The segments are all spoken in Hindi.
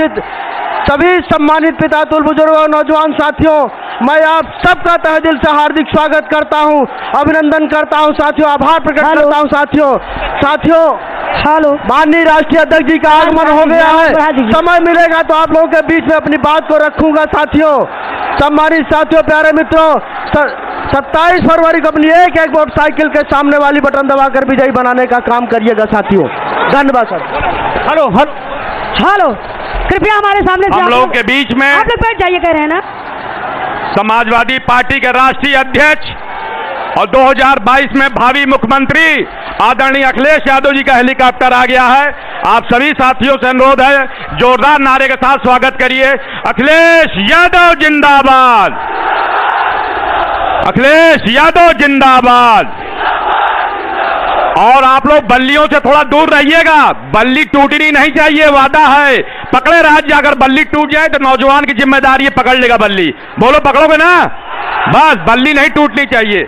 उपस्थित सभी सम्मानित पिता तुल बुजुर्ग और नौजवान साथियों, मैं आप सबका तहे दिल से हार्दिक स्वागत करता हूं, अभिनंदन करता हूं साथियों, आभार प्रकट करता हूं साथियों। हेलो, माननीय राष्ट्रीय अध्यक्ष जी का आगमन हो गया है। समय मिलेगा तो आप लोगों के बीच में अपनी बात को रखूंगा साथियों। सम्मानित साथियों, प्यारे मित्रों, 27 फरवरी को अपनी एक मोटरसाइकिल के सामने वाली बटन दबाकर विजयी बनाने का काम करिएगा साथियों। धन्यवाद सर। हेलो, कृपया हमारे सामने हम लोगों के बीच में आप लोग बैठ जाइए, कह रहे हैं ना, समाजवादी पार्टी के राष्ट्रीय अध्यक्ष और 2022 में भावी मुख्यमंत्री आदरणीय अखिलेश यादव जी का हेलीकॉप्टर आ गया है। आप सभी साथियों से अनुरोध है, जोरदार नारे के साथ स्वागत करिए। अखिलेश यादव जिंदाबाद, अखिलेश यादव जिंदाबाद। और आप लोग बल्लियों से थोड़ा दूर रहिएगा, बल्ली टूटनी नहीं चाहिए, वादा है। पकड़े राज्य, अगर बल्ली टूट जाए तो नौजवान की जिम्मेदारी है, पकड़ लेगा बल्ली। बोलो पकड़ोगे ना? बस बल्ली नहीं टूटनी चाहिए।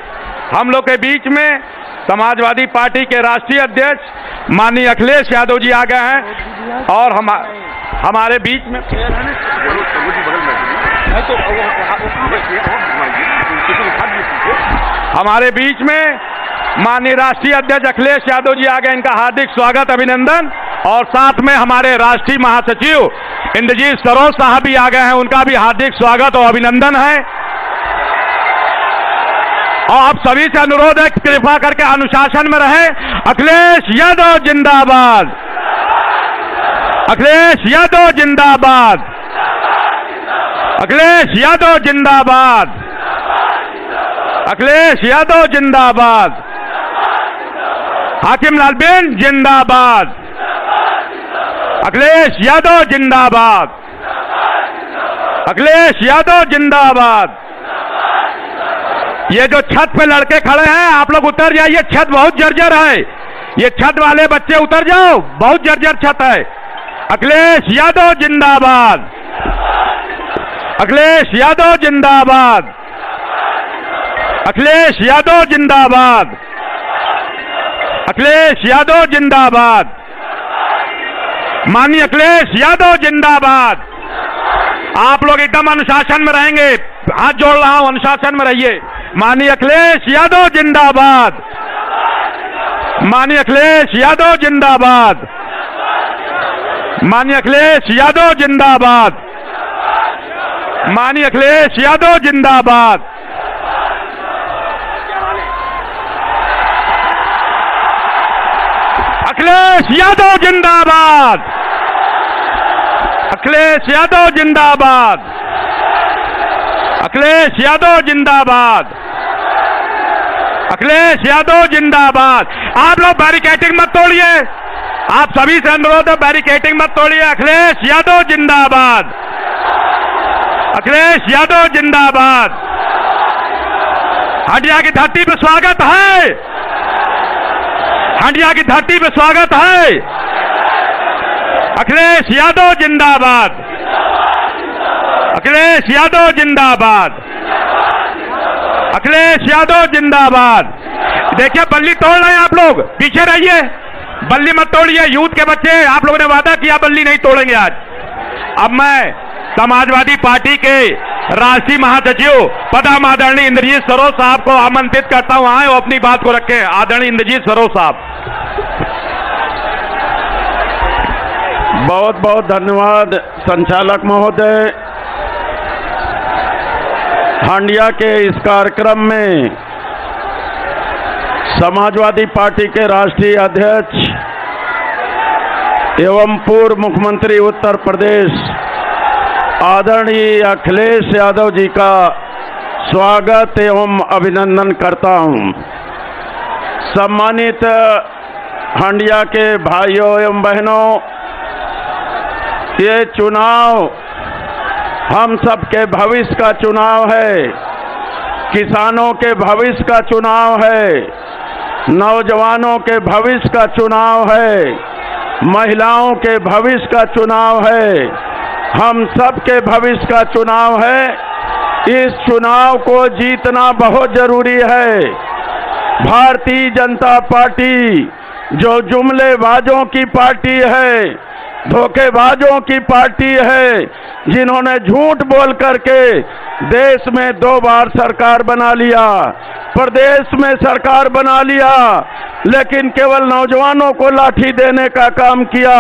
हम लोग के बीच में समाजवादी पार्टी के राष्ट्रीय अध्यक्ष माननीय अखिलेश यादव जी आ गए हैं और हमारे बीच में माननीय राष्ट्रीय अध्यक्ष अखिलेश यादव जी आ गए। इनका हार्दिक स्वागत, अभिनंदन। और साथ में हमारे राष्ट्रीय महासचिव इंद्रजीत सरोज साहब भी आ गए हैं, उनका भी हार्दिक स्वागत और अभिनंदन है। और आप सभी से अनुरोध है, कृपा करके अनुशासन में रहें। अखिलेश यादव जिंदाबाद, अखिलेश यादव जिंदाबाद, अखिलेश यादव जिंदाबाद, अखिलेश यादव जिंदाबाद, हाकिम लाल बिन जिंदाबाद, अखिलेश यादव जिंदाबाद, अखिलेश यादव जिंदाबाद। ये जो छत पे लड़के खड़े हैं, आप लोग उतर जाइए, छत बहुत जर्जर है। ये छत वाले बच्चे उतर जाओ, बहुत जर्जर छत है। अखिलेश यादव जिंदाबाद, अखिलेश यादव जिंदाबाद, अखिलेश यादव जिंदाबाद, अखिलेश यादव जिंदाबाद, माननीय अखिलेश यादव जिंदाबाद। आप लोग एकदम अनुशासन में रहेंगे, हाथ जोड़ रहा हूं, अनुशासन में रहिए। माननीय अखिलेश यादव जिंदाबाद, माननीय अखिलेश यादव जिंदाबाद, माननीय अखिलेश यादव जिंदाबाद, माननीय अखिलेश यादव जिंदाबाद। अखिलेश यादव जिंदाबाद, अखिलेश यादव जिंदाबाद, अखिलेश यादव जिंदाबाद, अखिलेश यादव जिंदाबाद। आप लोग बैरिकेडिंग मत तोड़िए, आप सभी से अनुरोध है, बैरिकेडिंग मत तोड़िए। अखिलेश यादव जिंदाबाद, अखिलेश यादव जिंदाबाद। हंडिया की धरती पर स्वागत है, हंडिया की धरती पर स्वागत है। अखिलेश यादव जिंदाबाद, अखिलेश यादव जिंदाबाद, अखिलेश यादव जिंदाबाद। देखिए बल्ली तोड़ रहे हैं आप लोग, पीछे रहिए, बल्ली मत तोड़िए। यूथ के बच्चे, आप लोगों ने वादा किया बल्ली नहीं तोड़ेंगे आज। अब मैं समाजवादी पार्टी के राष्ट्रीय महासचिव पदम आदरणीय इंद्रजीत सरोज साहब को आमंत्रित करता हूं, आए और अपनी बात को रखें। आदरणीय इंद्रजीत सरोज साहब। बहुत बहुत धन्यवाद संचालक महोदय। हंडिया के इस कार्यक्रम में समाजवादी पार्टी के राष्ट्रीय अध्यक्ष एवं पूर्व मुख्यमंत्री उत्तर प्रदेश आदरणीय अखिलेश यादव जी का स्वागत एवं अभिनंदन करता हूं। सम्मानित हंडिया के भाइयों एवं बहनों, ये चुनाव हम सबके भविष्य का चुनाव है, किसानों के भविष्य का चुनाव है, नौजवानों के भविष्य का चुनाव है, महिलाओं के भविष्य का चुनाव है, हम सबके भविष्य का चुनाव है। इस चुनाव को जीतना बहुत जरूरी है। भारतीय जनता पार्टी जो जुमलेबाजों की पार्टी है, धोखेबाजों की पार्टी है, जिन्होंने झूठ बोल करके देश में 2 बार सरकार बना लिया, प्रदेश में सरकार बना लिया, लेकिन केवल नौजवानों को लाठी देने का काम किया,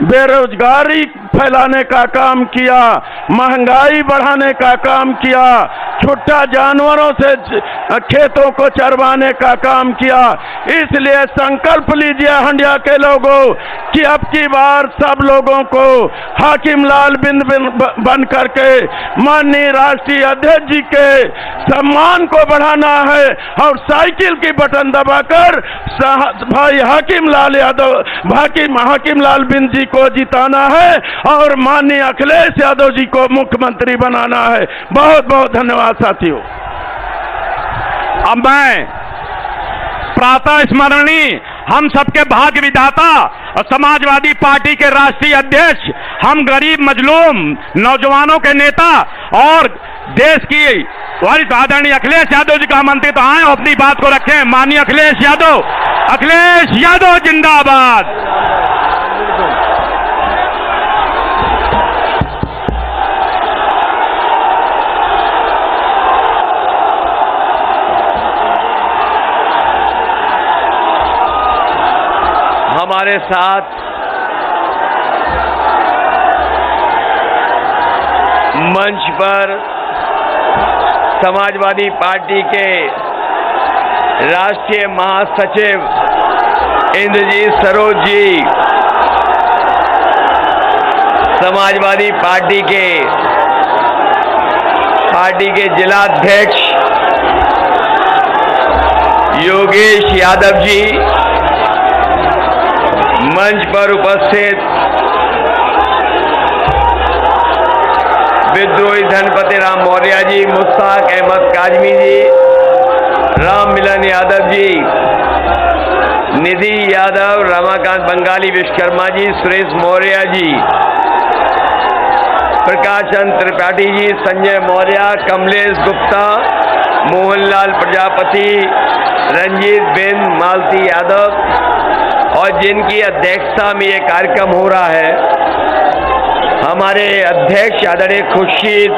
बेरोजगारी फैलाने का काम किया, महंगाई बढ़ाने का काम किया, छुट्टा जानवरों से खेतों को चरवाने का काम किया। इसलिए संकल्प लीजिए हंडिया के लोगों कि अब की बार सब लोगों को हाकिम लाल बिंद बन करके माननीय राष्ट्रीय अध्यक्ष जी के सम्मान को बढ़ाना है और साइकिल की बटन दबाकर भाई हाकिम लाल यादव हाकिम लाल बिंद जी को जिताना है और माननीय अखिलेश यादव जी को मुख्यमंत्री बनाना है। बहुत बहुत धन्यवाद साथियों। अब मैं प्रातः स्मरणीय हम सबके भाग्य विधाता और समाजवादी पार्टी के राष्ट्रीय अध्यक्ष, हम गरीब मजलूम नौजवानों के नेता और देश की वरिष्ठ आदरणीय अखिलेश यादव जी का आमंत्रित आए और अपनी बात को रखें। माननीय अखिलेश यादव जिंदाबाद। हमारे साथ मंच पर समाजवादी पार्टी के राष्ट्रीय महासचिव इंद्रजीत सरोज जी, समाजवादी पार्टी के जिलाध्यक्ष योगेश यादव जी, मंच पर उपस्थित विद्रोही धनपति राम मौर्य जी, मुश्ताक अहमद काजमी जी, राम मिलन यादव जी, निधि यादव, रमाकांत बंगाली विश्वकर्मा जी, सुरेश मौर्य जी, प्रकाश चंद्र त्रिपाठी जी, संजय मौर्य, कमलेश गुप्ता, मोहनलाल प्रजापति, रंजीत बिन, मालती यादव और जिनकी अध्यक्षता में ये कार्यक्रम हो रहा है, हमारे अध्यक्ष आदरणीय खुर्शीद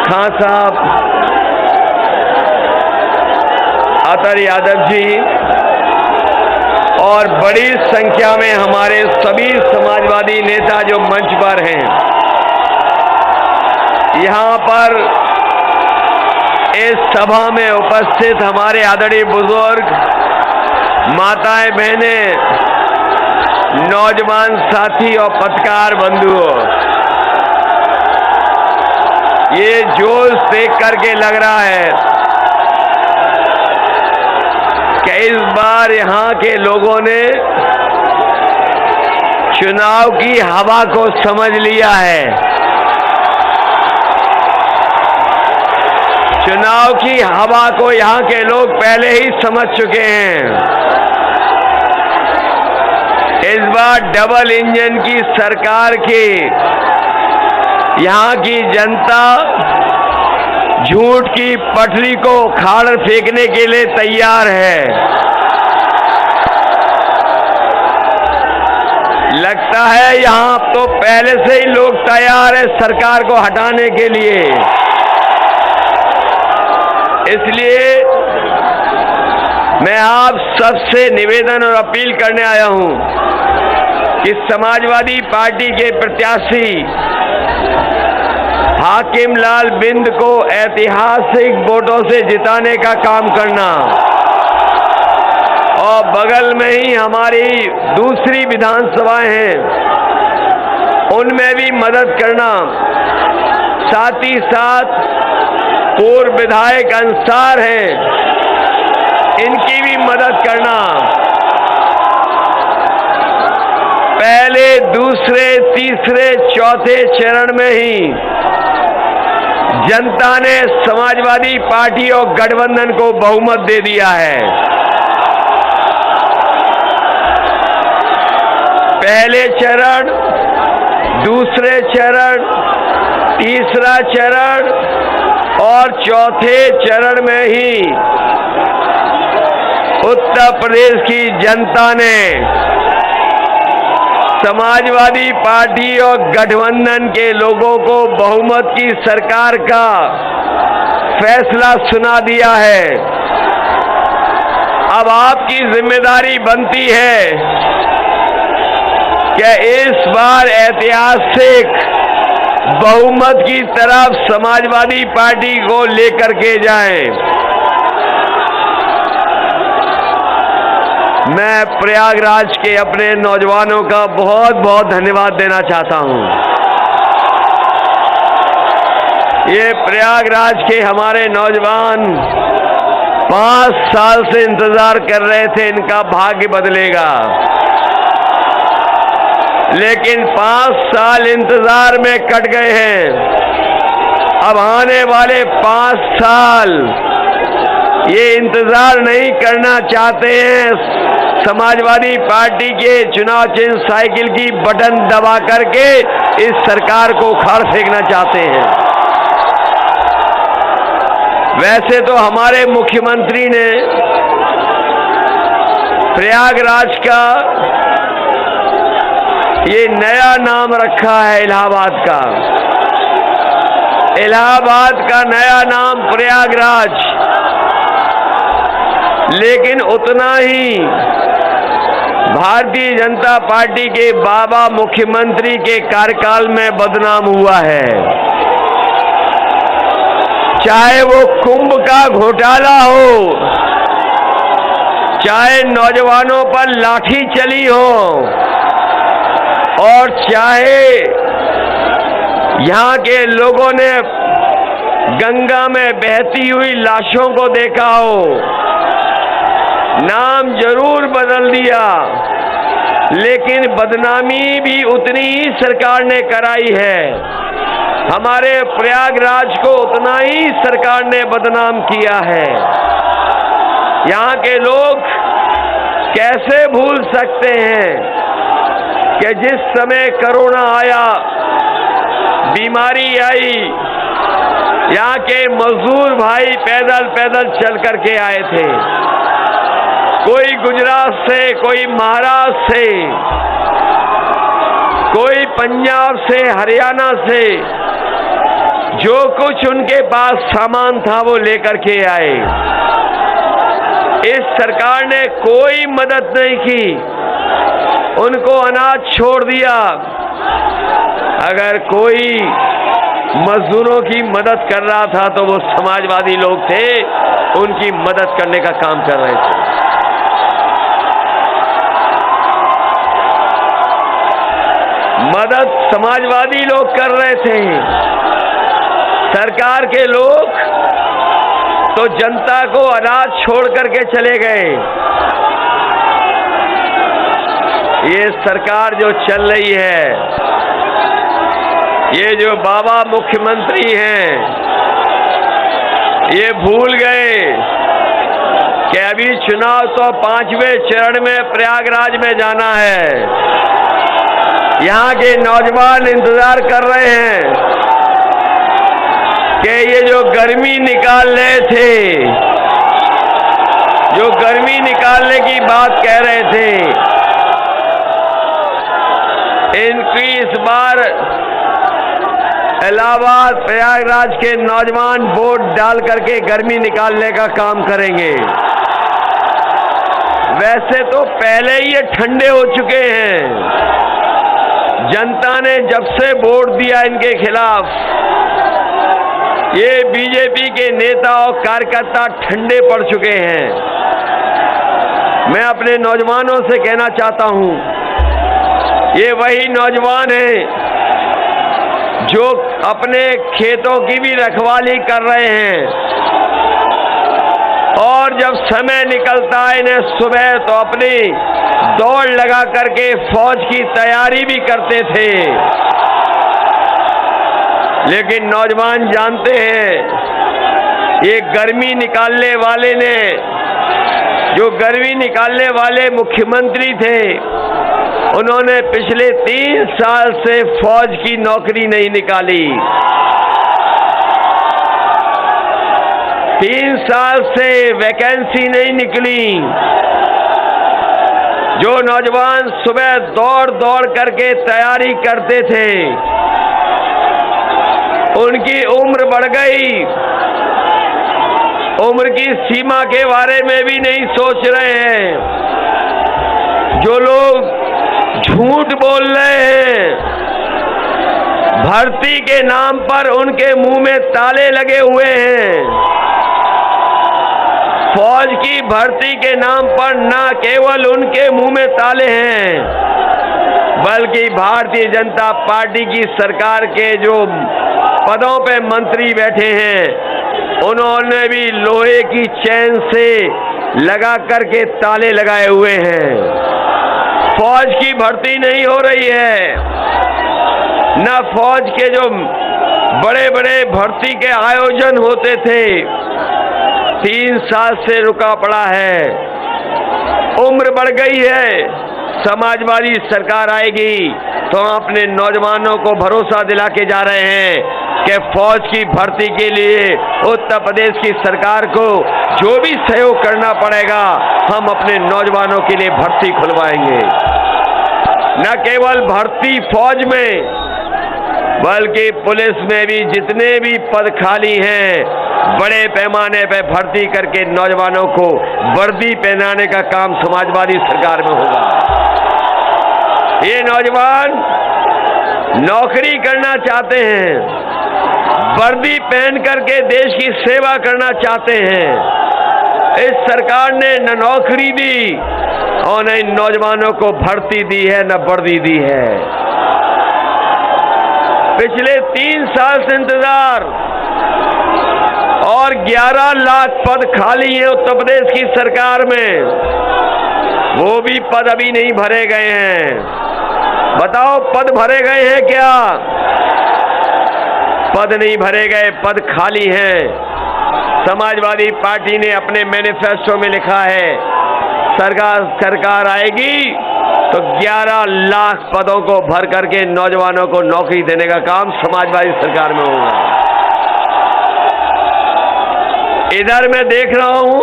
खां साहब, अतर यादव जी और बड़ी संख्या में हमारे सभी समाजवादी नेता जो मंच पर हैं। यहाँ पर इस सभा में उपस्थित हमारे आदरणीय बुजुर्ग, माताएं, बहनें, नौजवान साथी और पत्रकार बंधुओं, ये जोश देख करके लग रहा है कि इस बार यहाँ के लोगों ने चुनाव की हवा को समझ लिया है। चुनाव की हवा को यहाँ के लोग पहले ही समझ चुके हैं। इस बार डबल इंजन की सरकार की यहाँ की जनता झूठ की पटरी को उखाड़ फेंकने के लिए तैयार है। लगता है यहाँ तो पहले से ही लोग तैयार है सरकार को हटाने के लिए। इसलिए मैं आप सबसे निवेदन और अपील करने आया हूं कि समाजवादी पार्टी के प्रत्याशी हाकिम लाल बिंद को ऐतिहासिक वोटों से जिताने का काम करना और बगल में ही हमारी दूसरी विधानसभाएं हैं, उनमें भी मदद करना। साथ ही साथ पूर्व विधायक अंसार हैं, इनकी भी मदद करना। पहले, दूसरे, तीसरे, चौथे चरण में ही जनता ने समाजवादी पार्टी और गठबंधन को बहुमत दे दिया है। पहले चरण, दूसरे चरण, तीसरा चरण और चौथे चरण में ही उत्तर प्रदेश की जनता ने समाजवादी पार्टी और गठबंधन के लोगों को बहुमत की सरकार का फैसला सुना दिया है। अब आपकी जिम्मेदारी बनती है कि इस बार ऐतिहासिक बहुमत की तरफ समाजवादी पार्टी को लेकर के जाएं। मैं प्रयागराज के अपने नौजवानों का बहुत बहुत धन्यवाद देना चाहता हूं। ये प्रयागराज के हमारे नौजवान 5 साल से इंतजार कर रहे थे इनका भाग्य बदलेगा, लेकिन 5 साल इंतजार में कट गए हैं। अब आने वाले 5 साल ये इंतजार नहीं करना चाहते हैं। समाजवादी पार्टी के चुनाव चिन्ह साइकिल की बटन दबा करके इस सरकार को उखाड़ फेंकना चाहते हैं। वैसे तो हमारे मुख्यमंत्री ने प्रयागराज का ये नया नाम रखा है, इलाहाबाद का। इलाहाबाद का नया नाम प्रयागराज, लेकिन उतना ही भारतीय जनता पार्टी के बाबा मुख्यमंत्री के कार्यकाल में बदनाम हुआ है। चाहे वो कुंभ का घोटाला हो, चाहे नौजवानों पर लाठी चली हो, और चाहे यहां के लोगों ने गंगा में बहती हुई लाशों को देखा हो। नाम जरूर बदल दिया, लेकिन बदनामी भी उतनी ही सरकार ने कराई है। हमारे प्रयागराज को उतना ही सरकार ने बदनाम किया है। यहाँ के लोग कैसे भूल सकते हैं कि जिस समय कोरोना आया, बीमारी आई, यहाँ के मजदूर भाई पैदल पैदल चल करके आए थे। कोई गुजरात से, कोई महाराष्ट्र से, कोई पंजाब से, हरियाणा से, जो कुछ उनके पास सामान था वो लेकर के आए। इस सरकार ने कोई मदद नहीं की, उनको अनाज छोड़ दिया। अगर कोई मजदूरों की मदद कर रहा था तो वो समाजवादी लोग थे, उनकी मदद करने का काम कर रहे थे। मदद समाजवादी लोग कर रहे थे। सरकार के लोग तो जनता को अनाज छोड़ करके चले गए। ये सरकार जो चल रही है, ये जो बाबा मुख्यमंत्री हैं, ये भूल गए कि अभी चुनाव तो 5वें चरण में प्रयागराज में जाना है। यहाँ के नौजवान इंतजार कर रहे हैं कि ये जो गर्मी निकाल रहे थे, जो गर्मी निकालने की बात कह रहे थे, इनकी इस बार इलाहाबाद प्रयागराज के नौजवान वोट डाल करके गर्मी निकालने का काम करेंगे। वैसे तो पहले ही ये ठंडे हो चुके हैं। जनता ने जब से वोट दिया इनके खिलाफ, ये बीजेपी के नेता और कार्यकर्ता ठंडे पड़ चुके हैं। मैं अपने नौजवानों से कहना चाहता हूं, ये वही नौजवान हैं जो अपने खेतों की भी रखवाली कर रहे हैं, और जब समय निकलता है इन्हें सुबह तो अपनी दौड़ लगा करके फौज की तैयारी भी करते थे। लेकिन नौजवान जानते हैं, ये गर्मी निकालने वाले ने, जो गर्मी निकालने वाले मुख्यमंत्री थे, उन्होंने पिछले 3 साल से फौज की नौकरी नहीं निकाली। 3 साल से वैकेंसी नहीं निकली। जो नौजवान सुबह दौड़ दौड़ करके तैयारी करते थे, उनकी उम्र बढ़ गई, उम्र की सीमा के बारे में भी नहीं सोच रहे हैं। जो लोग झूठ बोल रहे हैं, भर्ती के नाम पर उनके मुंह में ताले लगे हुए हैं। फौज की भर्ती के नाम पर न केवल उनके मुंह में ताले हैं, बल्कि भारतीय जनता पार्टी की सरकार के जो पदों पे मंत्री बैठे हैं, उन्होंने भी लोहे की चैन से लगा करके ताले लगाए हुए हैं। फौज की भर्ती नहीं हो रही है, न फौज के जो बड़े बड़े भर्ती के आयोजन होते थे, 3 साल से रुका पड़ा है। उम्र बढ़ गई है। समाजवादी सरकार आएगी तो हम अपने नौजवानों को भरोसा दिला के जा रहे हैं कि फौज की भर्ती के लिए उत्तर प्रदेश की सरकार को जो भी सहयोग करना पड़ेगा, हम अपने नौजवानों के लिए भर्ती खुलवाएंगे। न केवल भर्ती फौज में, बल्कि पुलिस में भी जितने भी पद खाली हैं, बड़े पैमाने पर भर्ती करके नौजवानों को वर्दी पहनाने का काम समाजवादी सरकार में होगा। ये नौजवान नौकरी करना चाहते हैं, वर्दी पहन करके देश की सेवा करना चाहते हैं। इस सरकार ने न नौकरी दी और न इन नौजवानों को भर्ती दी है, न वर्दी दी है। पिछले 3 साल से इंतजार और 11 लाख पद खाली हैं उत्तर प्रदेश की सरकार में, वो भी पद अभी नहीं भरे गए हैं। बताओ, पद भरे गए हैं क्या? पद नहीं भरे गए, पद खाली हैं। समाजवादी पार्टी ने अपने मैनिफेस्टो में लिखा है, सरकार आएगी तो 11 लाख पदों को भर करके नौजवानों को नौकरी देने का काम समाजवादी सरकार में होगा। इधर मैं देख रहा हूं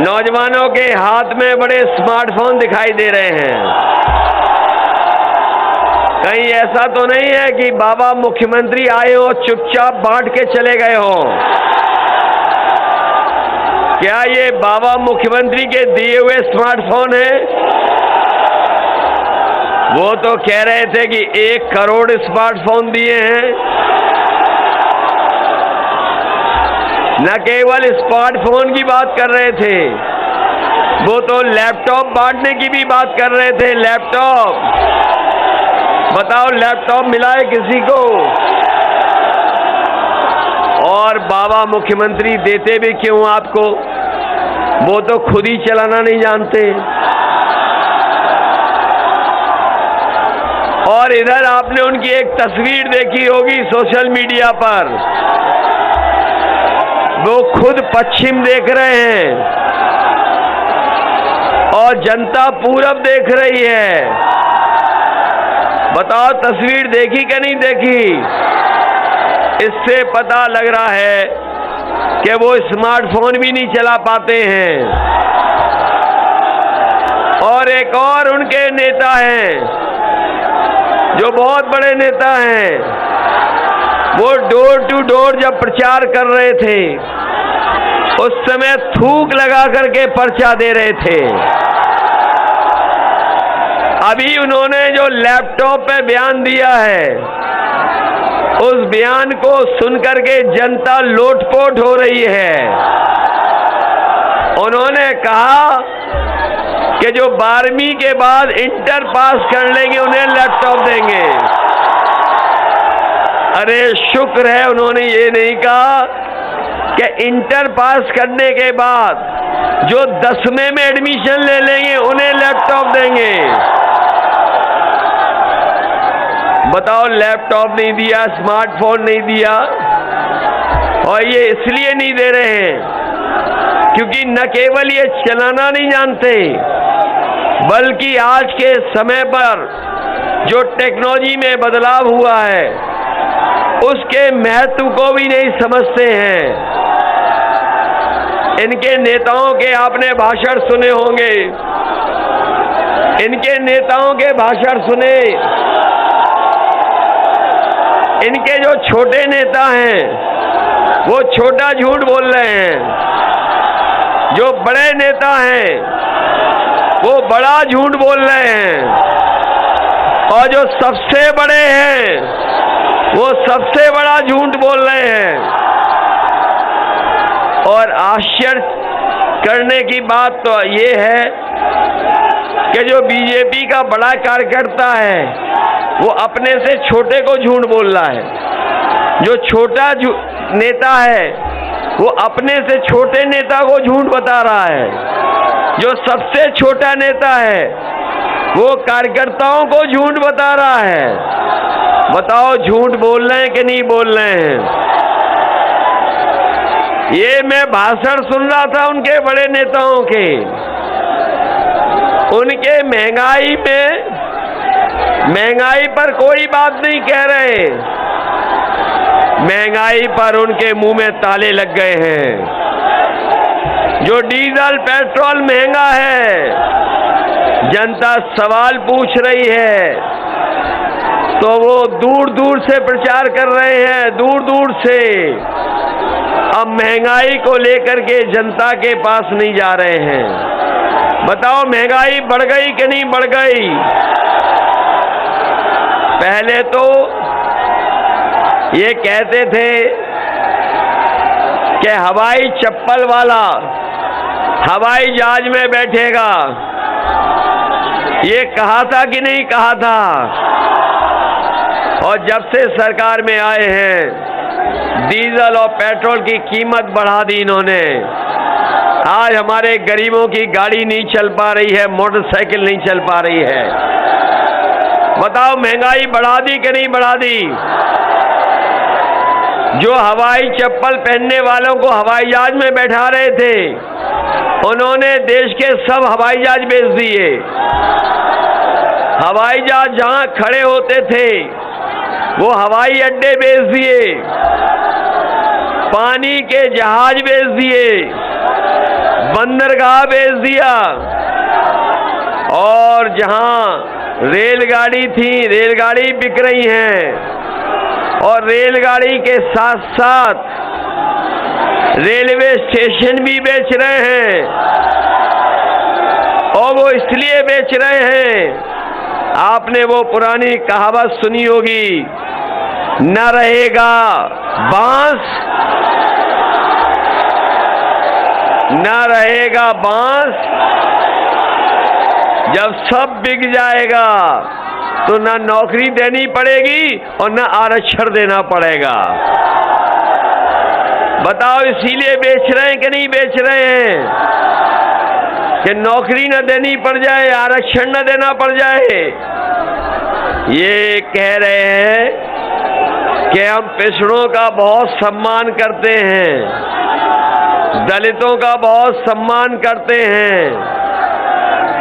नौजवानों के हाथ में बड़े स्मार्टफोन दिखाई दे रहे हैं। कहीं ऐसा तो नहीं है कि बाबा मुख्यमंत्री आए हो चुपचाप बांट के चले गए हो? क्या ये बाबा मुख्यमंत्री के दिए हुए स्मार्टफोन है? वो तो कह रहे थे कि 1 करोड़ स्मार्टफोन दिए हैं। न केवल स्मार्टफोन की बात कर रहे थे, वो तो लैपटॉप बांटने की भी बात कर रहे थे। लैपटॉप, बताओ, लैपटॉप मिला है किसी को? और बाबा मुख्यमंत्री देते भी क्यों आपको? वो तो खुद ही चलाना नहीं जानते। और इधर आपने उनकी एक तस्वीर देखी होगी सोशल मीडिया पर, वो खुद पश्चिम देख रहे हैं और जनता पूरब देख रही है। बताओ, तस्वीर देखी कि नहीं देखी? इससे पता लग रहा है कि वो स्मार्टफोन भी नहीं चला पाते हैं। और एक और उनके नेता हैं जो बहुत बड़े नेता हैं, वो डोर टू डोर जब प्रचार कर रहे थे, उस समय थूक लगा करके पर्चा दे रहे थे। अभी उन्होंने जो लैपटॉप पे बयान दिया है, उस बयान को सुनकर के जनता लोटपोट हो रही है। उन्होंने कहा कि जो 12वीं के बाद इंटर पास कर लेंगे उन्हें लैपटॉप देंगे। अरे शुक्र है उन्होंने ये नहीं कहा कि इंटर पास करने के बाद जो 10वें में एडमिशन ले लेंगे उन्हें लैपटॉप देंगे। बताओ, लैपटॉप नहीं दिया, स्मार्टफोन नहीं दिया। और ये इसलिए नहीं दे रहे हैं क्योंकि न केवल ये चलाना नहीं जानते, बल्कि आज के समय पर जो टेक्नोलॉजी में बदलाव हुआ है, उसके महत्व को भी नहीं समझते हैं। इनके नेताओं के आपने भाषण सुने होंगे, इनके नेताओं के भाषण सुने। इनके जो छोटे नेता हैं वो छोटा झूठ बोल रहे हैं, जो बड़े नेता हैं वो बड़ा झूठ बोल रहे हैं, और जो सबसे बड़े हैं वो सबसे बड़ा झूठ बोल रहे हैं। और आश्चर्य करने की बात तो ये है कि जो बीजेपी का बड़ा कार्यकर्ता है वो अपने से छोटे को झूठ बोल रहा है। जो छोटा नेता है वो अपने से छोटे नेता को झूठ बता रहा है। जो सबसे छोटा नेता है वो कार्यकर्ताओं को झूठ बता रहा है। बताओ झूठ बोल रहे हैं कि नहीं बोल रहे हैं? ये मैं भाषण सुन रहा था उनके बड़े नेताओं के। उनके महंगाई पर कोई बात नहीं कह रहे। महंगाई पर उनके मुंह में ताले लग गए हैं। जो डीजल पेट्रोल महंगा है, जनता सवाल पूछ रही है, तो वो दूर दूर से प्रचार कर रहे हैं, दूर दूर से। अब महंगाई को लेकर के जनता के पास नहीं जा रहे हैं। बताओ महंगाई बढ़ गई कि नहीं बढ़ गई? पहले तो ये कहते थे कि हवाई चप्पल वाला हवाई जहाज में बैठेगा। ये कहा था कि नहीं कहा था? और जब से सरकार में आए हैं डीजल और पेट्रोल की कीमत बढ़ा दी इन्होंने। आज हमारे गरीबों की गाड़ी नहीं चल पा रही है, मोटरसाइकिल नहीं चल पा रही है। बताओ महंगाई बढ़ा दी कि नहीं बढ़ा दी? जो हवाई चप्पल पहनने वालों को हवाई जहाज में बैठा रहे थे, उन्होंने देश के सब हवाई जहाज बेच दिए। हवाई जहाज जहां खड़े होते थे वो हवाई अड्डे बेच दिए, पानी के जहाज बेच दिए, बंदरगाह बेच दिया, और जहां रेलगाड़ी थी रेलगाड़ी बिक रही हैं, और रेलगाड़ी के साथ साथ रेलवे स्टेशन भी बेच रहे हैं। और वो इसलिए बेच रहे हैं, आपने वो पुरानी कहावत सुनी होगी, न रहेगा बांस न रहेगा बांस, जब सब बिक जाएगा तो ना नौकरी देनी पड़ेगी और ना आरक्षण देना पड़ेगा। बताओ इसीलिए बेच रहे हैं कि नहीं बेच रहे हैं? कि नौकरी न देनी पड़ जाए, आरक्षण न देना पड़ जाए। ये कह रहे हैं कि हम पिछड़ों का बहुत सम्मान करते हैं, दलितों का बहुत सम्मान करते हैं।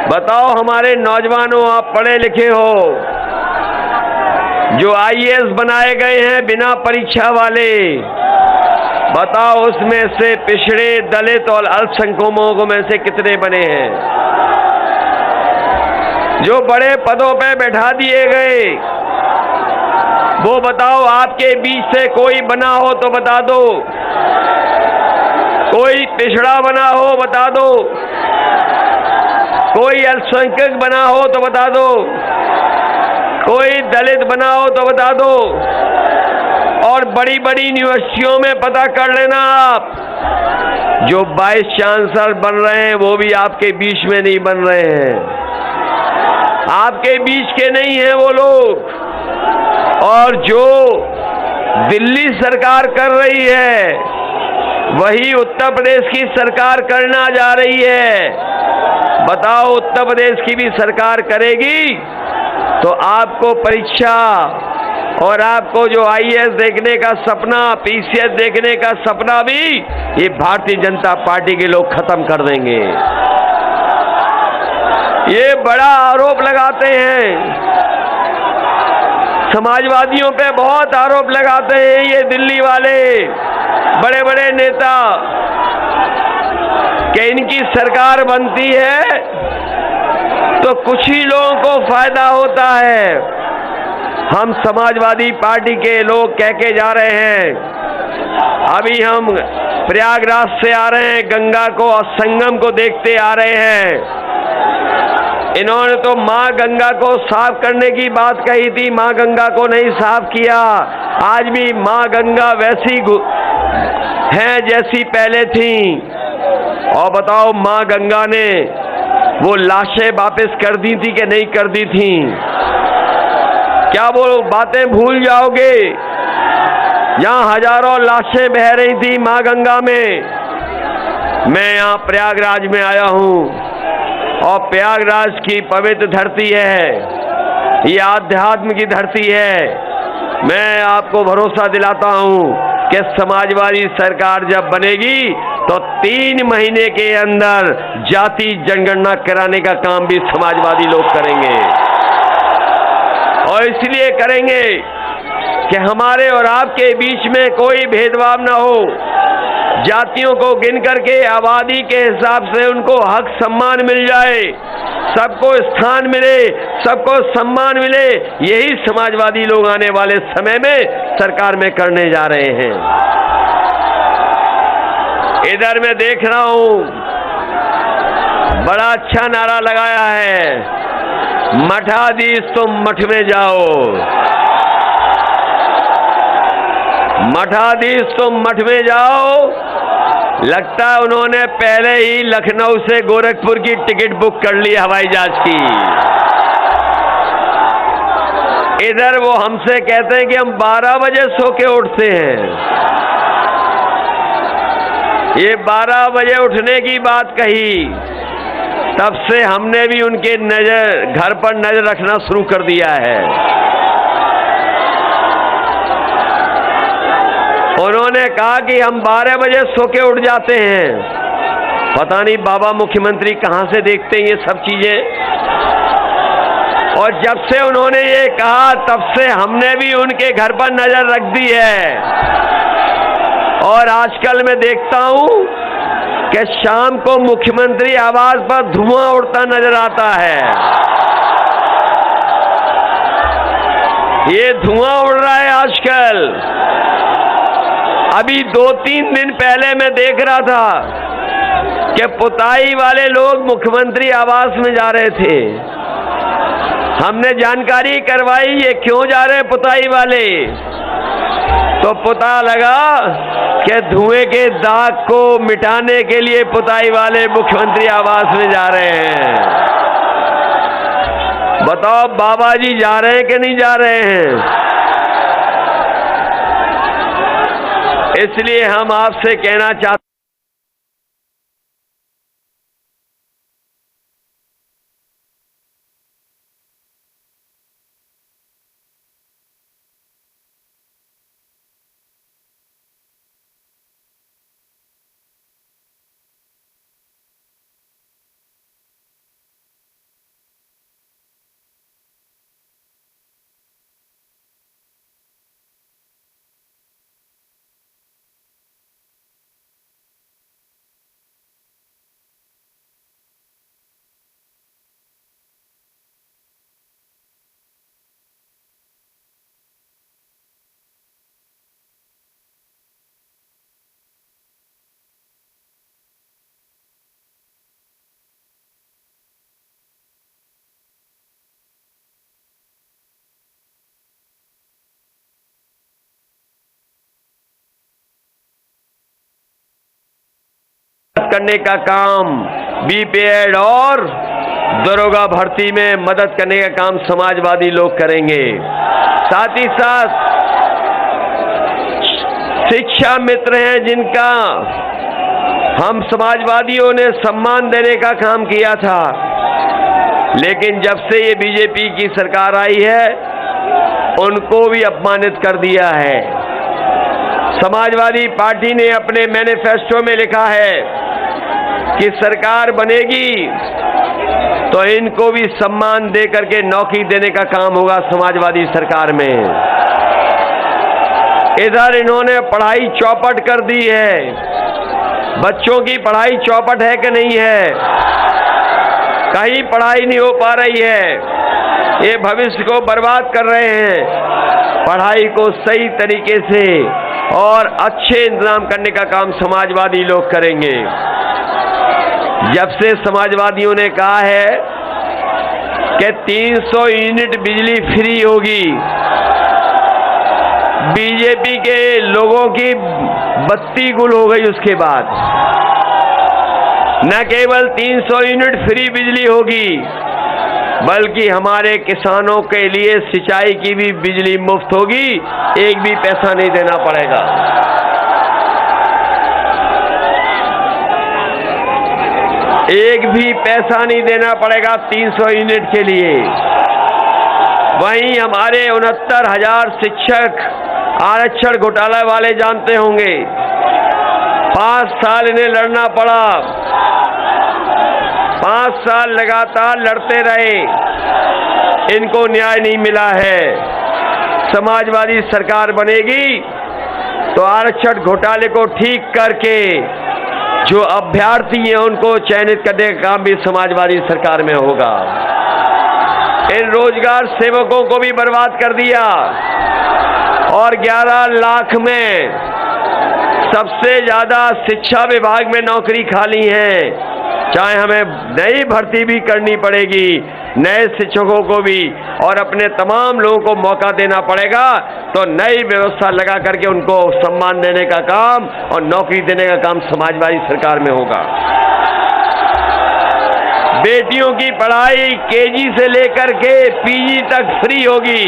बताओ हमारे नौजवानों, आप पढ़े लिखे हो, जो आईएएस बनाए गए हैं बिना परीक्षा वाले, बताओ उसमें से पिछड़े, दलित और अल्पसंख्यकों में से कितने बने हैं? जो बड़े पदों पे बैठा दिए गए, वो बताओ आपके बीच से कोई बना हो तो बता दो, कोई पिछड़ा बना हो बता दो, कोई अल्पसंख्यक बना हो तो बता दो, कोई दलित बना हो तो बता दो। और बड़ी बड़ी यूनिवर्सिटियों में पता कर लेना आप, जो वाइस चांसलर बन रहे हैं वो भी आपके बीच में नहीं बन रहे हैं, आपके बीच के नहीं हैं वो लोग। और जो दिल्ली सरकार कर रही है वही उत्तर प्रदेश की सरकार करना जा रही है। बताओ उत्तर प्रदेश की भी सरकार करेगी तो आपको परीक्षा और आपको जो आईएएस देखने का सपना, पीसीएस देखने का सपना भी ये भारतीय जनता पार्टी के लोग खत्म कर देंगे। ये बड़ा आरोप लगाते हैं, समाजवादियों पे बहुत आरोप लगाते हैं ये दिल्ली वाले बड़े बड़े नेता, कि इनकी सरकार बनती है तो कुछ ही लोगों को फायदा होता है। हम समाजवादी पार्टी के लोग कह के जा रहे हैं, अभी हम प्रयागराज से आ रहे हैं, गंगा को और संगम को देखते आ रहे हैं। इन्होंने तो माँ गंगा को साफ करने की बात कही थी, माँ गंगा को नहीं साफ किया। आज भी माँ गंगा वैसी है जैसी पहले थी। और बताओ, माँ गंगा ने वो लाशें वापस कर दी थी कि नहीं कर दी थी? क्या वो बातें भूल जाओगे? यहाँ हजारों लाशें बह रही थी माँ गंगा में। मैं यहाँ प्रयागराज में आया हूँ और प्रयागराज की पवित्र धरती है, ये आध्यात्म की धरती है। मैं आपको भरोसा दिलाता हूँ कि समाजवादी सरकार जब बनेगी तो 3 महीने के अंदर जाति जनगणना कराने का काम भी समाजवादी लोग करेंगे। और इसलिए करेंगे कि हमारे और आपके बीच में कोई भेदभाव ना हो। जातियों को गिन करके आबादी के हिसाब से उनको हक सम्मान मिल जाए, सबको स्थान मिले, सबको सम्मान मिले। यही समाजवादी लोग आने वाले समय में सरकार में करने जा रहे हैं। इधर मैं देख रहा हूं, बड़ा अच्छा नारा लगाया है, मठाधीश तुम मठ में जाओ, मठाधीश तुम मठ में जाओ। लगता है उन्होंने पहले ही लखनऊ से गोरखपुर की टिकट बुक कर ली हवाई जहाज की। इधर वो हमसे कहते हैं कि हम 12 बजे सो के उठते हैं। ये 12 बजे उठने की बात कही, तब से हमने भी उनके घर पर नजर रखना शुरू कर दिया है। उन्होंने कहा कि हम 12 बजे सो के उठ जाते हैं। पता नहीं बाबा मुख्यमंत्री कहां से देखते हैं ये सब चीजें। और जब से उन्होंने ये कहा तब से हमने भी उनके घर पर नजर रख दी है। और आजकल मैं देखता हूं कि शाम को मुख्यमंत्री आवास पर धुआं उड़ता नजर आता है। ये धुआं उड़ रहा है आजकल। अभी 2-3 दिन पहले मैं देख रहा था कि पुताई वाले लोग मुख्यमंत्री आवास में जा रहे थे। हमने जानकारी करवाई ये क्यों जा रहे हैं पुताई वाले, तो पता लगा कि धुएं के दाग को मिटाने के लिए पुताई वाले मुख्यमंत्री आवास में जा रहे हैं। बताओ बाबा जी जा रहे हैं कि नहीं जा रहे हैं? इसलिए हम आपसे कहना चाहते करने का काम, बीपीएड और दरोगा भर्ती में मदद करने का काम समाजवादी लोग करेंगे। साथ ही साथ शिक्षा मित्र हैं जिनका हम समाजवादियों ने सम्मान देने का काम किया था, लेकिन जब से ये बीजेपी की सरकार आई है उनको भी अपमानित कर दिया है। समाजवादी पार्टी ने अपने मैनिफेस्टो में लिखा है कि सरकार बनेगी तो इनको भी सम्मान दे करके नौकरी देने का काम होगा समाजवादी सरकार में। इधर इन्होंने पढ़ाई चौपट कर दी है। बच्चों की पढ़ाई चौपट है कि नहीं है? कहीं पढ़ाई नहीं हो पा रही है। ये भविष्य को बर्बाद कर रहे हैं। पढ़ाई को सही तरीके से और अच्छे इंतजाम करने का काम समाजवादी लोग करेंगे। जब से समाजवादियों ने कहा है कि 300 यूनिट बिजली फ्री होगी, बीजेपी के लोगों की बत्ती गुल हो गई। उसके बाद न केवल 300 यूनिट फ्री बिजली होगी, बल्कि हमारे किसानों के लिए सिंचाई की भी बिजली मुफ्त होगी, एक भी पैसा नहीं देना पड़ेगा। एक भी पैसा नहीं देना पड़ेगा 300 यूनिट के लिए। वहीं हमारे 69,000 शिक्षक आरक्षण घोटाला वाले जानते होंगे, 5 साल इन्हें लड़ना पड़ा, 5 साल लगातार लड़ते रहे, इनको न्याय नहीं मिला है। समाजवादी सरकार बनेगी तो आरक्षण घोटाले को ठीक करके जो अभ्यर्थी हैं उनको चयनित करने का काम भी समाजवादी सरकार में होगा। इन रोजगार सेवकों को भी बर्बाद कर दिया और 11 लाख में सबसे ज्यादा शिक्षा विभाग में नौकरी खाली है। चाहे हमें नई भर्ती भी करनी पड़ेगी, नए शिक्षकों को भी, और अपने तमाम लोगों को मौका देना पड़ेगा, तो नई व्यवस्था लगा करके उनको सम्मान देने का काम और नौकरी देने का काम समाजवादी सरकार में होगा। बेटियों की पढ़ाई केजी से लेकर के पीजी तक फ्री होगी।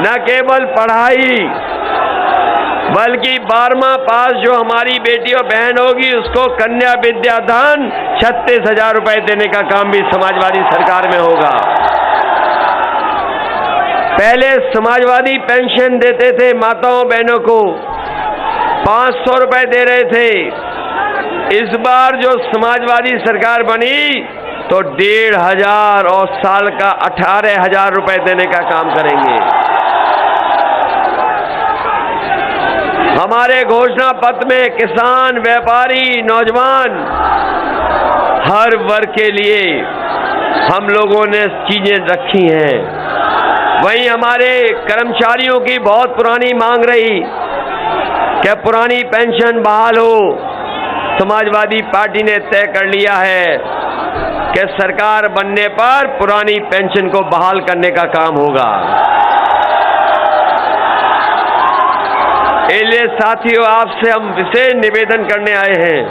न केवल पढ़ाई बल्कि 12वां पास जो हमारी बेटी और बहन होगी उसको कन्या विद्याधन 36,000 रुपए देने का काम भी समाजवादी सरकार में होगा। पहले समाजवादी पेंशन देते थे माताओं बहनों को, 500 रुपए दे रहे थे। इस बार जो समाजवादी सरकार बनी तो 1,500 और साल का 18,000 रुपए देने का काम करेंगे। हमारे घोषणा पत्र में किसान, व्यापारी, नौजवान, हर वर्ग के लिए हम लोगों ने चीजें रखी हैं। वहीं हमारे कर्मचारियों की बहुत पुरानी मांग रही कि पुरानी पेंशन बहाल हो। समाजवादी पार्टी ने तय कर लिया है कि सरकार बनने पर पुरानी पेंशन को बहाल करने का काम होगा। इसलिए साथियों, आपसे हम विशेष निवेदन करने आए हैं,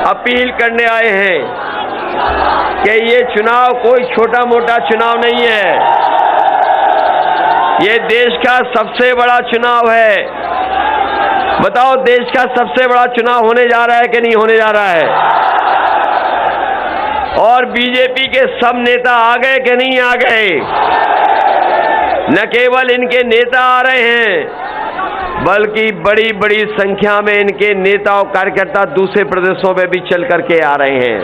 अपील करने आए हैं कि ये चुनाव कोई छोटा मोटा चुनाव नहीं है। ये देश का सबसे बड़ा चुनाव है। बताओ, देश का सबसे बड़ा चुनाव होने जा रहा है कि नहीं होने जा रहा है? और बीजेपी के सब नेता आ गए कि नहीं आ गए? न केवल इनके नेता आ रहे हैं, बल्कि बड़ी बड़ी संख्या में इनके नेता और कार्यकर्ता दूसरे प्रदेशों में भी चल करके आ रहे हैं।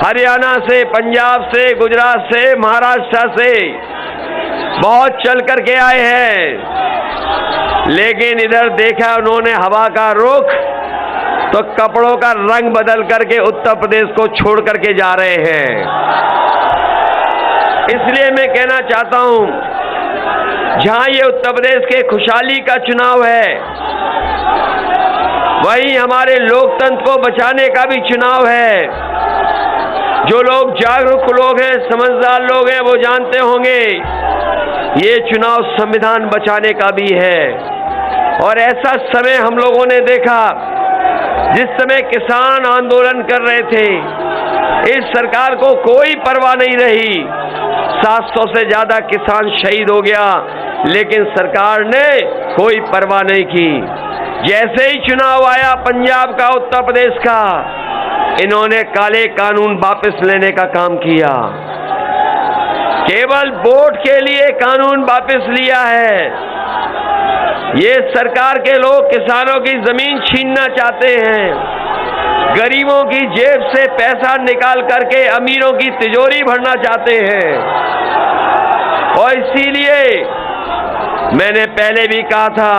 हरियाणा से, पंजाब से, गुजरात से, महाराष्ट्र से बहुत चल करके आए हैं। लेकिन इधर देखा उन्होंने हवा का रुख, तो कपड़ों का रंग बदल करके उत्तर प्रदेश को छोड़ करके जा रहे हैं। इसलिए मैं कहना चाहता हूं, जहां ये उत्तर प्रदेश के खुशहाली का चुनाव है, वहीं हमारे लोकतंत्र को बचाने का भी चुनाव है। जो लोग जागरूक लोग हैं, समझदार लोग हैं, वो जानते होंगे ये चुनाव संविधान बचाने का भी है। और ऐसा समय हम लोगों ने देखा जिस समय किसान आंदोलन कर रहे थे, इस सरकार को कोई परवाह नहीं रही। 700 से ज्यादा किसान शहीद हो गया, लेकिन सरकार ने कोई परवाह नहीं की। जैसे ही चुनाव आया पंजाब का, उत्तर प्रदेश का, इन्होंने काले कानून वापस लेने का काम किया। केवल वोट के लिए कानून वापस लिया है। ये सरकार के लोग किसानों की जमीन छीनना चाहते हैं, गरीबों की जेब से पैसा निकाल करके अमीरों की तिजोरी भरना चाहते हैं। और इसीलिए मैंने पहले भी कहा था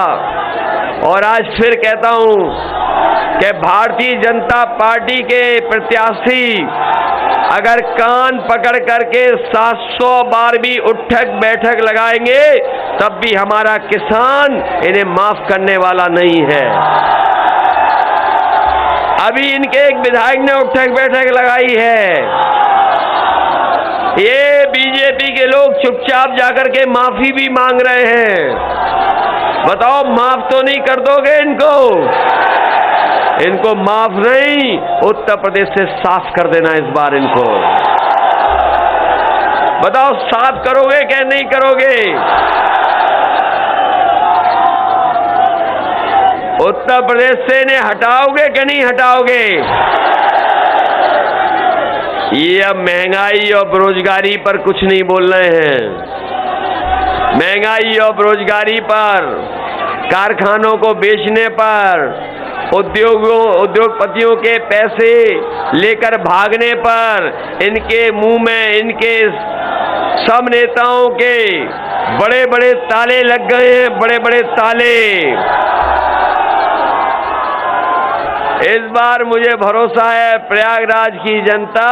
और आज फिर कहता हूं कि भारतीय जनता पार्टी के प्रत्याशी अगर कान पकड़ करके 700 बार भी उठक बैठक लगाएंगे तब भी हमारा किसान इन्हें माफ करने वाला नहीं है। अभी इनके एक विधायक ने उठक बैठक लगाई है, ये बीजेपी के लोग चुपचाप जाकर के माफी भी मांग रहे हैं। बताओ माफ तो नहीं कर दोगे इनको? इनको माफ नहीं, उत्तर प्रदेश से साफ कर देना इस बार इनको। बताओ साफ करोगे क्या नहीं करोगे? उत्तर प्रदेश से इन्हें हटाओगे कि नहीं हटाओगे? ये अब महंगाई और बेरोजगारी पर कुछ नहीं बोल रहे हैं। महंगाई और बेरोजगारी पर, कारखानों को बेचने पर, उद्योगपतियों के पैसे लेकर भागने पर, इनके मुंह में इनके सब नेताओं के बड़े बड़े ताले लग गए हैं, बड़े बड़े ताले। इस बार मुझे भरोसा है प्रयागराज की जनता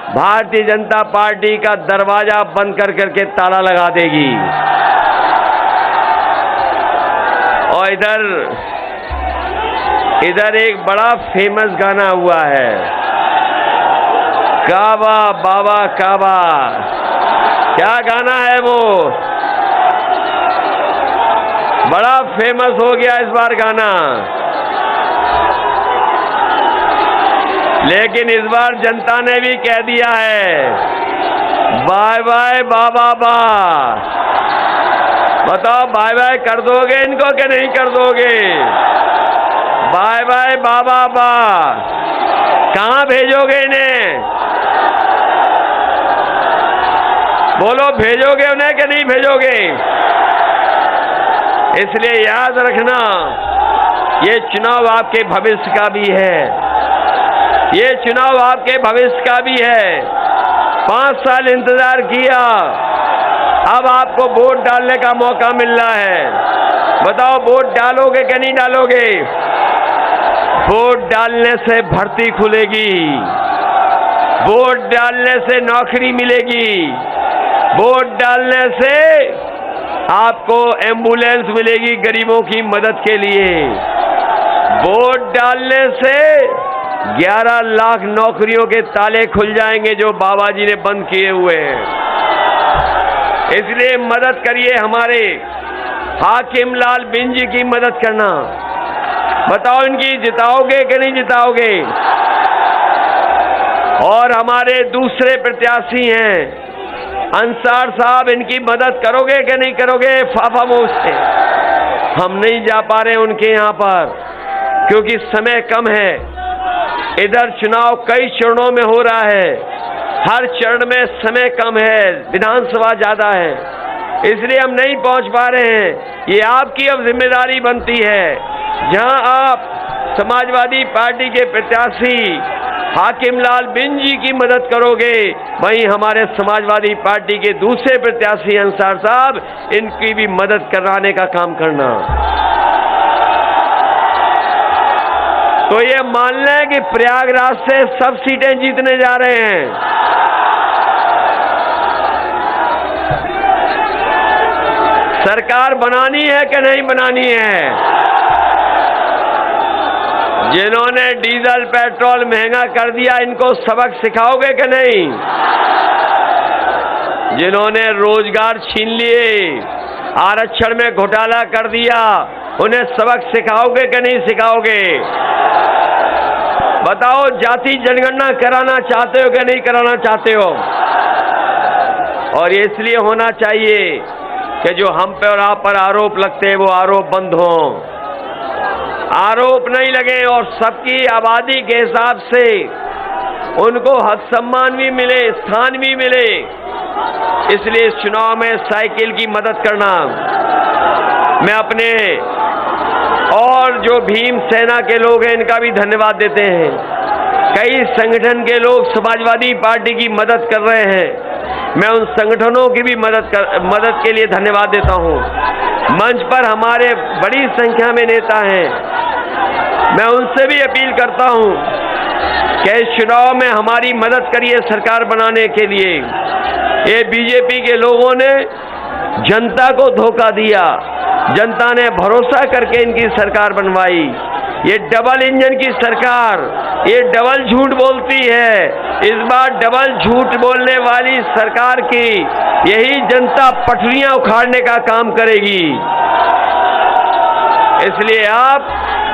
भारतीय जनता पार्टी का दरवाजा बंद कर करके ताला लगा देगी। और इधर एक बड़ा फेमस गाना हुआ है, काबा बाबा काबा। क्या गाना है वो? बड़ा फेमस हो गया इस बार गाना। लेकिन इस बार जनता ने भी कह दिया है बाय बाय बाबा बा। बताओ बाय बाय कर दोगे इनको कि नहीं कर दोगे? बाय बाय बाबा बा। कहां भेजोगे इन्हें? बोलो भेजोगे उन्हें कि नहीं भेजोगे? इसलिए याद रखना, ये चुनाव आपके भविष्य का भी है, ये चुनाव आपके भविष्य का भी है। 5 साल इंतजार किया, अब आपको वोट डालने का मौका मिल रहा है। बताओ वोट डालोगे कि नहीं डालोगे? वोट डालने से भर्ती खुलेगी, वोट डालने से नौकरी मिलेगी, वोट डालने से आपको एम्बुलेंस मिलेगी गरीबों की मदद के लिए, वोट डालने से 11 लाख नौकरियों के ताले खुल जाएंगे जो बाबा जी ने बंद किए हुए हैं। इसलिए मदद करिए, हमारे हाकिम लाल बिंद जी की मदद करना। बताओ इनकी जिताओगे कि नहीं जिताओगे? और हमारे दूसरे प्रत्याशी हैं अंसार साहब, इनकी मदद करोगे कि नहीं करोगे? फाफामोश से हम नहीं जा पा रहे उनके यहाँ पर क्योंकि समय कम है। इधर चुनाव कई चरणों में हो रहा है, हर चरण में समय कम है, विधानसभा ज्यादा है, इसलिए हम नहीं पहुंच पा रहे हैं। ये आपकी अब जिम्मेदारी बनती है, जहां आप समाजवादी पार्टी के प्रत्याशी हाकिम लाल बिंद जी की मदद करोगे, वहीं हमारे समाजवादी पार्टी के दूसरे प्रत्याशी अंसार साहब, इनकी भी मदद कराने का काम करना। तो ये मान लें कि प्रयागराज से सब सीटें जीतने जा रहे हैं। सरकार बनानी है कि नहीं बनानी है? जिन्होंने डीजल पेट्रोल महंगा कर दिया, इनको सबक सिखाओगे कि नहीं? जिन्होंने रोजगार छीन लिए, आरक्षण में घोटाला कर दिया, उन्हें सबक सिखाओगे कि नहीं सिखाओगे? बताओ जाति जनगणना कराना चाहते हो कि नहीं कराना चाहते हो? और ये इसलिए होना चाहिए कि जो हम पे और आप पर आरोप लगते हैं वो आरोप बंद हों, आरोप नहीं लगे और सबकी आबादी के हिसाब से उनको हक सम्मान भी मिले, स्थान भी मिले। इसलिए इस चुनाव में साइकिल की मदद करना। मैं अपने और जो भीम सेना के लोग हैं इनका भी धन्यवाद देते हैं। कई संगठन के लोग समाजवादी पार्टी की मदद कर रहे हैं, मैं उन संगठनों की भी मदद के लिए धन्यवाद देता हूं। मंच पर हमारे बड़ी संख्या में नेता हैं। मैं उनसे भी अपील करता हूं कि इस चुनाव में हमारी मदद करिए सरकार बनाने के लिए। ये बीजेपी के लोगों ने जनता को धोखा दिया, जनता ने भरोसा करके इनकी सरकार बनवाई। ये डबल इंजन की सरकार, ये डबल झूठ बोलती है। इस बार डबल झूठ बोलने वाली सरकार की यही जनता पटरियां उखाड़ने का काम करेगी। इसलिए आप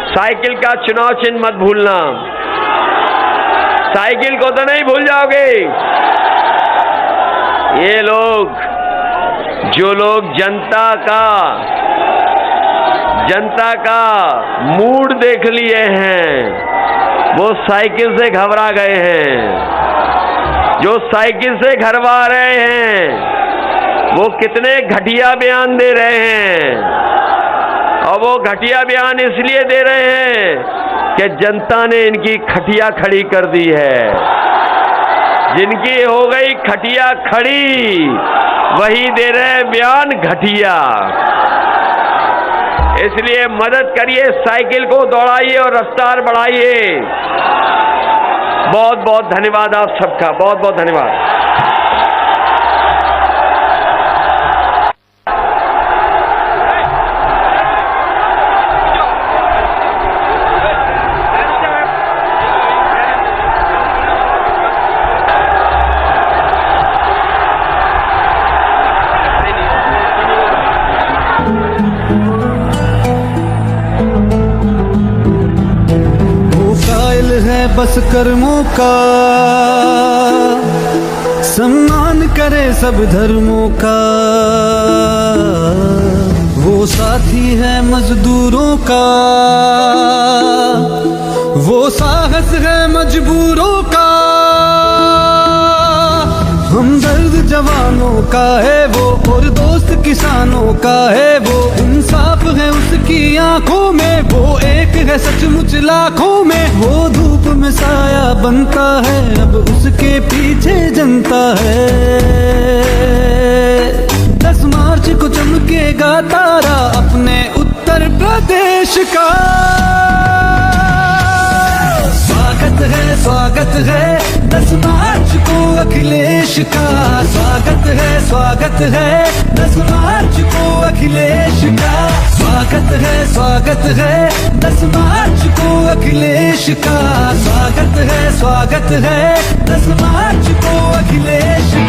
साइकिल का चुनाव चिन्ह मत भूलना। साइकिल को तो नहीं भूल जाओगे। ये लोग, जो लोग जनता का मूड देख लिए हैं, वो साइकिल से घबरा गए हैं। जो साइकिल से घबरा रहे हैं, वो कितने घटिया बयान दे रहे हैं। और वो घटिया बयान इसलिए दे रहे हैं कि जनता ने इनकी खटिया खड़ी कर दी है। जिनकी हो गई खटिया खड़ी, वही दे रहे हैं बयान घटिया। इसलिए मदद करिए, साइकिल को दौड़ाइए और रफ्तार बढ़ाइए। बहुत बहुत धन्यवाद आप सबका, बहुत बहुत धन्यवाद। बस कर्मों का सम्मान करे सब धर्मों का। वो साथी है मजदूरों का, वो साहस है मजबूरों का। हमदर्द जवानों का है वो, और दोस्त किसानों का है वो। इंसाफ है उसकी आंखों में, वो एक है सचमुच लाखों में। वो धूप में साया बनता है, अब उसके पीछे जनता है। 10 मार्च को चमकेगा तारा अपने उत्तर प्रदेश का। स्वागत है 10 मार्च को अखिलेश का। स्वागत है 10 मार्च को अखिलेश का। स्वागत है 10 मार्च को अखिलेश का। स्वागत है 10 मार्च को अखिलेश का।